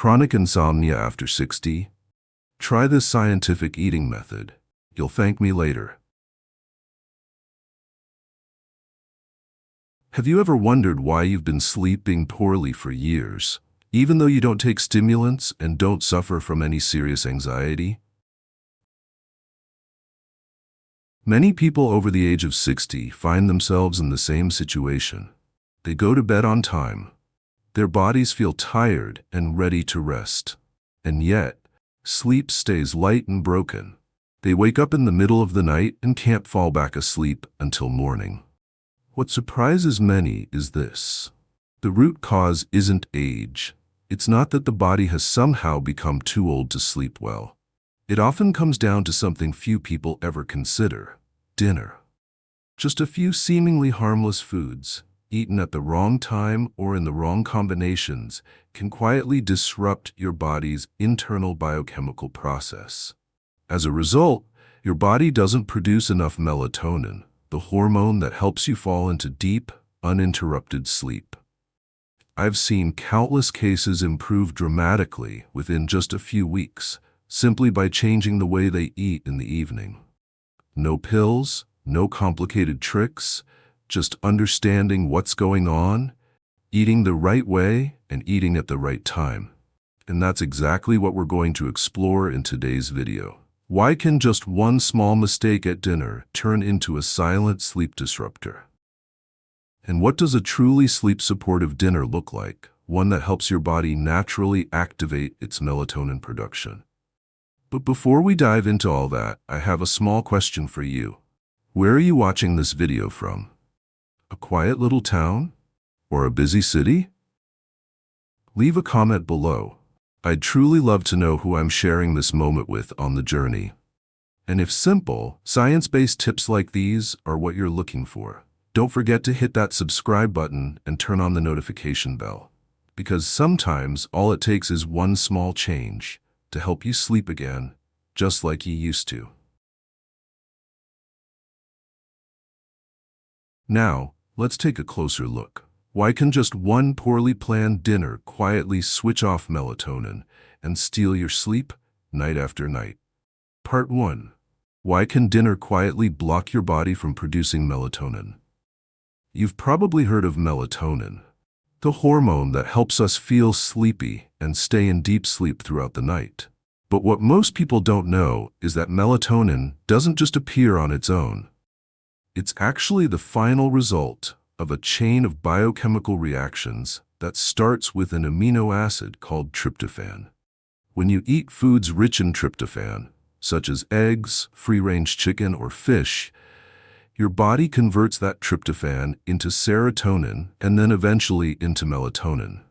Chronic insomnia after 60? Try this scientific eating method. You'll thank me later. Have you ever wondered why you've been sleeping poorly for years, even though you don't take stimulants and don't suffer from any serious anxiety? Many people over the age of 60 find themselves in the same situation. They go to bed on time. Their bodies feel tired and ready to rest. And yet, sleep stays light and broken. They wake up in the middle of the night and can't fall back asleep until morning. What surprises many is this. The root cause isn't age. It's not that the body has somehow become too old to sleep well. It often comes down to something few people ever consider: dinner. Just a few seemingly harmless foods, eaten at the wrong time or in the wrong combinations, can quietly disrupt your body's internal biochemical process. As a result, your body doesn't produce enough melatonin, the hormone that helps you fall into deep, uninterrupted sleep. I've seen countless cases improve dramatically within just a few weeks, simply by changing the way they eat in the evening. No pills, no complicated tricks, just understanding what's going on, eating the right way, and eating at the right time. And that's exactly what we're going to explore in today's video. Why can just one small mistake at dinner turn into a silent sleep disruptor? And what does a truly sleep-supportive dinner look like? One that helps your body naturally activate its melatonin production. But before we dive into all that, I have a small question for you. Where are you watching this video from? A quiet little town? Or a busy city? Leave a comment below. I'd truly love to know who I'm sharing this moment with on the journey. And if simple, science-based tips like these are what you're looking for, don't forget to hit that subscribe button and turn on the notification bell. Because sometimes all it takes is one small change to help you sleep again, just like you used to. Now, let's take a closer look. Why can just one poorly planned dinner quietly switch off melatonin and steal your sleep night after night? Part 1. Why can dinner quietly block your body from producing melatonin? You've probably heard of melatonin, the hormone that helps us feel sleepy and stay in deep sleep throughout the night. But what most people don't know is that melatonin doesn't just appear on its own. It's actually the final result of a chain of biochemical reactions that starts with an amino acid called tryptophan. When you eat foods rich in tryptophan, such as eggs, free-range chicken, or fish, your body converts that tryptophan into serotonin and then eventually into melatonin.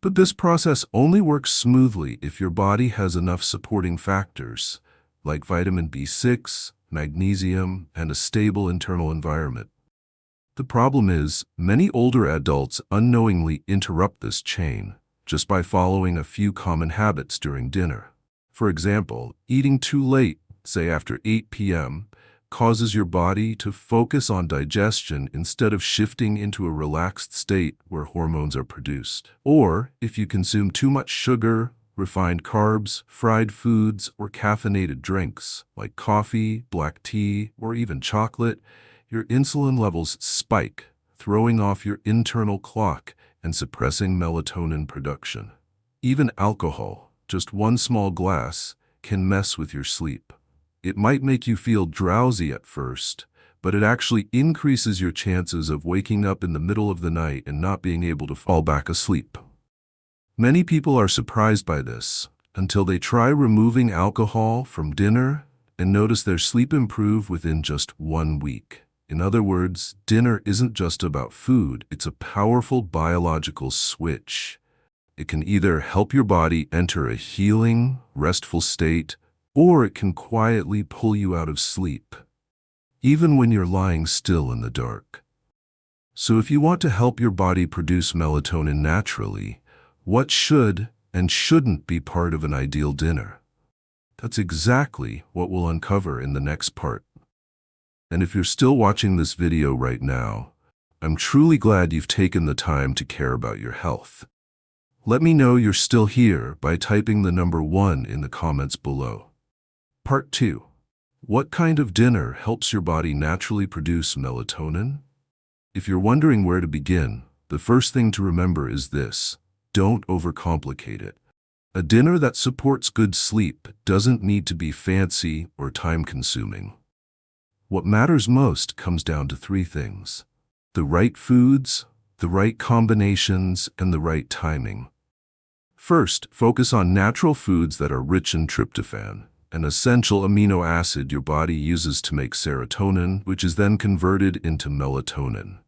But this process only works smoothly if your body has enough supporting factors, like vitamin B6, magnesium, and a stable internal environment. The problem is, many older adults unknowingly interrupt this chain just by following a few common habits during dinner. For example, eating too late, say after 8 p.m., causes your body to focus on digestion instead of shifting into a relaxed state where hormones are produced. Or, if you consume too much sugar, refined carbs, fried foods, or caffeinated drinks like coffee, black tea, or even chocolate, your insulin levels spike, throwing off your internal clock and suppressing melatonin production. Even alcohol, just one small glass, can mess with your sleep. It might make you feel drowsy at first, but it actually increases your chances of waking up in the middle of the night and not being able to fall back asleep. Many people are surprised by this until they try removing alcohol from dinner and notice their sleep improve within just 1 week. In other words, dinner isn't just about food, it's a powerful biological switch. It can either help your body enter a healing, restful state, or it can quietly pull you out of sleep, even when you're lying still in the dark. So if you want to help your body produce melatonin naturally, what should and shouldn't be part of an ideal dinner? That's exactly what we'll uncover in the next part. And if you're still watching this video right now, I'm truly glad you've taken the time to care about your health. Let me know you're still here by typing the number 1 in the comments below. Part 2. What kind of dinner helps your body naturally produce melatonin? If you're wondering where to begin, the first thing to remember is this: don't overcomplicate it. A dinner that supports good sleep doesn't need to be fancy or time-consuming. What matters most comes down to 3 things: the right foods, the right combinations, and the right timing. First, focus on natural foods that are rich in tryptophan, an essential amino acid your body uses to make serotonin, which is then converted into melatonin.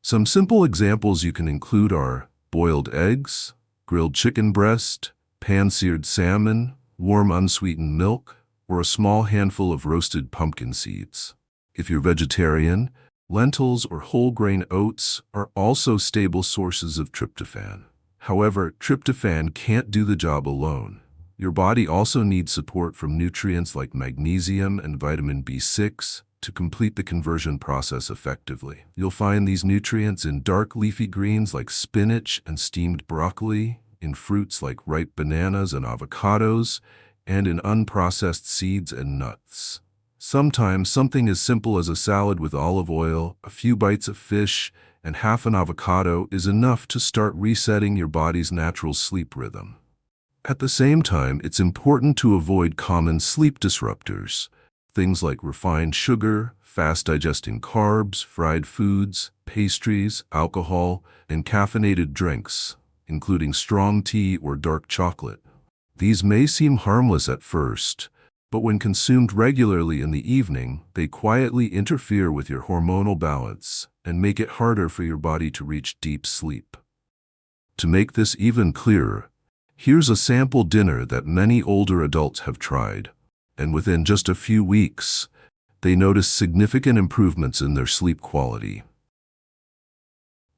Some simple examples you can include are boiled eggs, grilled chicken breast, pan-seared salmon, warm unsweetened milk, or a small handful of roasted pumpkin seeds. If you're vegetarian, lentils or whole grain oats are also stable sources of tryptophan. However, tryptophan can't do the job alone. Your body also needs support from nutrients like magnesium and vitamin B6 to complete the conversion process effectively. You'll find these nutrients in dark leafy greens like spinach and steamed broccoli, in fruits like ripe bananas and avocados, and in unprocessed seeds and nuts. Sometimes something as simple as a salad with olive oil, a few bites of fish, and half an avocado is enough to start resetting your body's natural sleep rhythm. At the same time, it's important to avoid common sleep disruptors, things like refined sugar, fast-digesting carbs, fried foods, pastries, alcohol, and caffeinated drinks, including strong tea or dark chocolate. These may seem harmless at first, but when consumed regularly in the evening, they quietly interfere with your hormonal balance and make it harder for your body to reach deep sleep. To make this even clearer, here's a sample dinner that many older adults have tried, and within just a few weeks, they notice significant improvements in their sleep quality.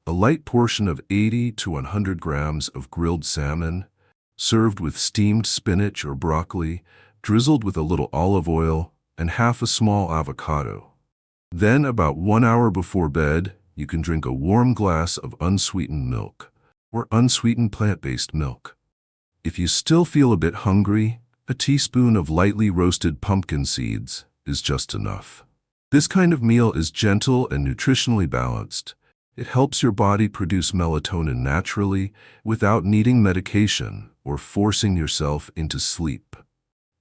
A light portion of 80 to 100 grams of grilled salmon, served with steamed spinach or broccoli, drizzled with a little olive oil, and half a small avocado. Then, about 1 hour before bed, you can drink a warm glass of unsweetened milk, or unsweetened plant-based milk. If you still feel a bit hungry, a teaspoon of lightly roasted pumpkin seeds is just enough. This kind of meal is gentle and nutritionally balanced. It helps your body produce melatonin naturally without needing medication or forcing yourself into sleep.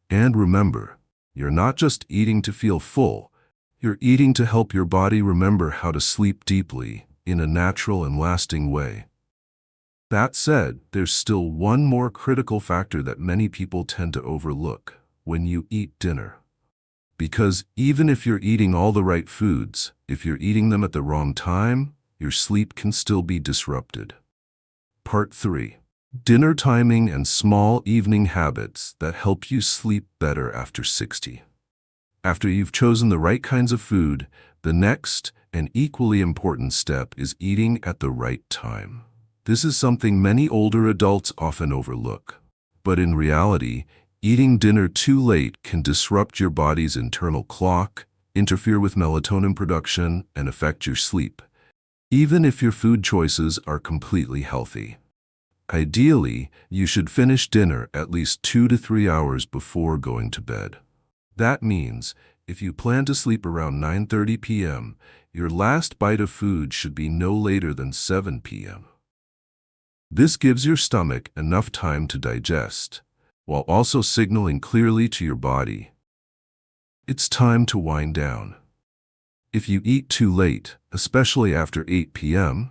And remember, you're not just eating to feel full, you're eating to help your body remember how to sleep deeply in a natural and lasting way. That said, there's still one more critical factor that many people tend to overlook when you eat dinner. Because even if you're eating all the right foods, if you're eating them at the wrong time, your sleep can still be disrupted. Part 3. Dinner timing and small evening habits that help you sleep better after 60. After you've chosen the right kinds of food, the next and equally important step is eating at the right time. This is something many older adults often overlook. But in reality, eating dinner too late can disrupt your body's internal clock, interfere with melatonin production, and affect your sleep, even if your food choices are completely healthy. Ideally, you should finish dinner at least 2 to 3 hours before going to bed. That means, if you plan to sleep around 9:30 p.m., your last bite of food should be no later than 7 p.m. This gives your stomach enough time to digest, while also signaling clearly to your body, it's time to wind down. If you eat too late, especially after 8 p.m.,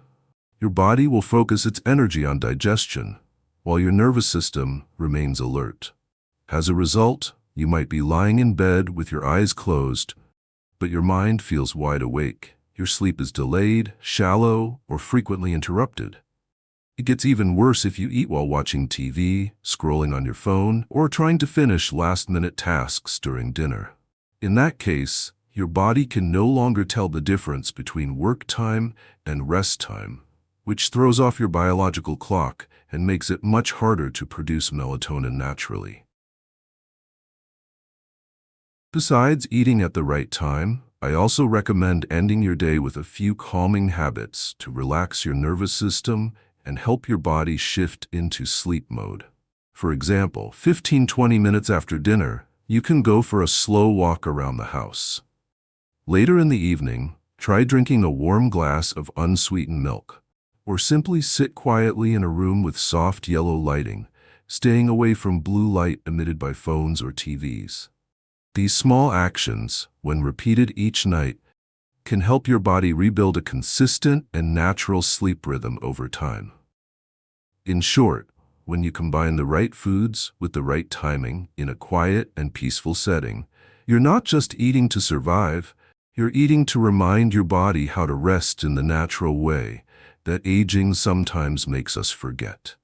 your body will focus its energy on digestion, while your nervous system remains alert. As a result, you might be lying in bed with your eyes closed, but your mind feels wide awake. Your sleep is delayed, shallow, or frequently interrupted. It gets even worse if you eat while watching TV, scrolling on your phone, or trying to finish last-minute tasks during dinner. In that case, your body can no longer tell the difference between work time and rest time, which throws off your biological clock and makes it much harder to produce melatonin naturally. Besides eating at the right time, I also recommend ending your day with a few calming habits to relax your nervous system and help your body shift into sleep mode. For example, 15-20 minutes after dinner, you can go for a slow walk around the house. Later in the evening, try drinking a warm glass of unsweetened milk, or simply sit quietly in a room with soft yellow lighting, staying away from blue light emitted by phones or TVs. These small actions, when repeated each night, can help your body rebuild a consistent and natural sleep rhythm over time. In short, when you combine the right foods with the right timing in a quiet and peaceful setting, you're not just eating to survive, you're eating to remind your body how to rest in the natural way that aging sometimes makes us forget.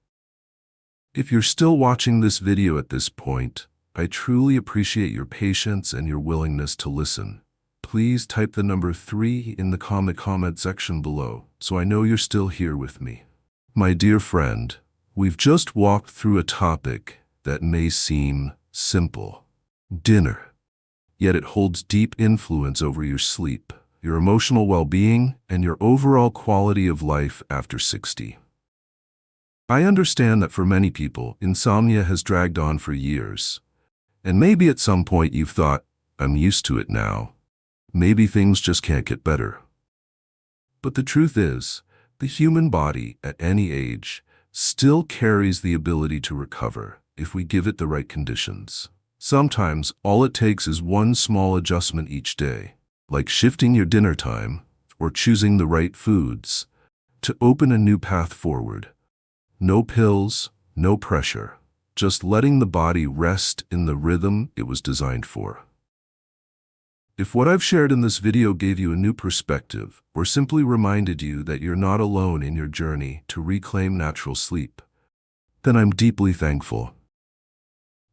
If you're still watching this video at this point, I truly appreciate your patience and your willingness to listen. Please type the number 3 in the comment section below so I know you're still here with me. My dear friend, we've just walked through a topic that may seem simple: dinner. Yet it holds deep influence over your sleep, your emotional well-being, and your overall quality of life after 60. I understand that for many people, insomnia has dragged on for years. And maybe at some point you've thought, I'm used to it now. Maybe things just can't get better. But the truth is, the human body, at any age, still carries the ability to recover if we give it the right conditions. Sometimes, all it takes is one small adjustment each day, like shifting your dinner time or choosing the right foods, to open a new path forward. No pills, no pressure, just letting the body rest in the rhythm it was designed for. If what I've shared in this video gave you a new perspective or simply reminded you that you're not alone in your journey to reclaim natural sleep, then I'm deeply thankful.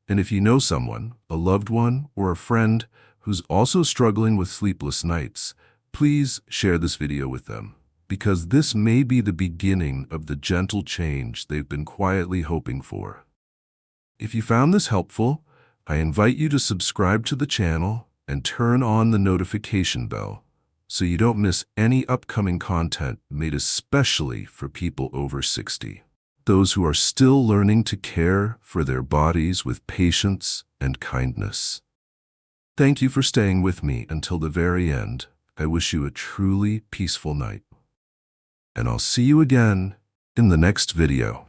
And if you know someone, a loved one, or a friend who's also struggling with sleepless nights, please share this video with them, because this may be the beginning of the gentle change they've been quietly hoping for. If you found this helpful, I invite you to subscribe to the channel and turn on the notification bell so you don't miss any upcoming content made especially for people over 60. Those who are still learning to care for their bodies with patience and kindness. Thank you for staying with me until the very end. I wish you a truly peaceful night. And I'll see you again in the next video.